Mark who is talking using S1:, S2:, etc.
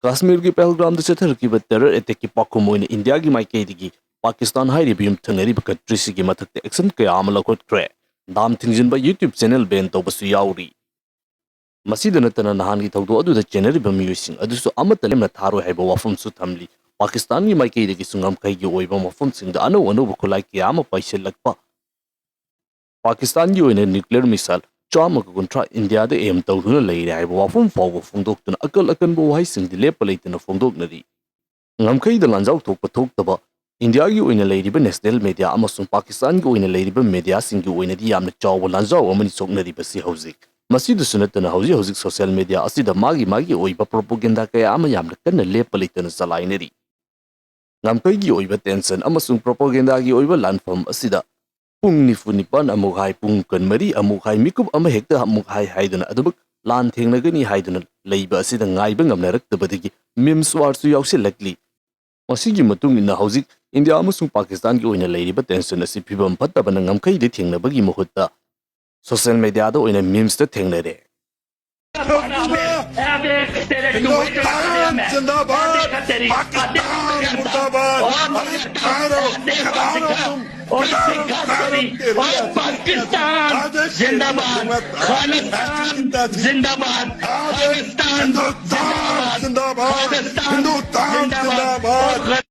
S1: Kashmir ki Pahalgam de Chatharki terror attack ki pakumo in India ki maikedi Pakistan hai review thanari country si ki mathak action kaya amala khot kre dam thingjin ba YouTube channel ban to basu yauri masida natana nahan ki thawdo adu da channel ba miyusing adu su amata lemna tharo haiba wafum su thamli Pakistan ki maikedi ki sungam kai gi oiba mafum sing da anu anu bu khulai ki ama paisel lakpa Pakistan ki oine nuclear missile chama ko kontra India de aim tawduna leire haiba wafum fawo phongdoktuna akal akan bo wahai sing di lepa leitana phongdoknari ngamkai da lanjau thokpa thoktaba India ki oina leiriba national media amasung Pakistan ki oina leiriba media singi oina di yamna chawwa lanjau amani soknari basi hauzik masidu sunatana hauzik social media asida magi oiba propaganda kaya ama yamna kanna lepa leitana salainari ngamkai ki oiba tension amasung propaganda ki oiba lanfam asida pung nifunipan amukhai pung kanmari amukhai mikup ama hekta amukhai haiduna adubak lan thengnagani haiduna leiba asida ngaiba ngamnaraktabadagi memes warsu yausilakli masigi matung ina hauzik India amasung Pakistan ki oina leiriba tension asi phibam phattabana ngamkai de thengnabagi muhutta social media da oina memes ta thengnare
S2: जिंदाबाद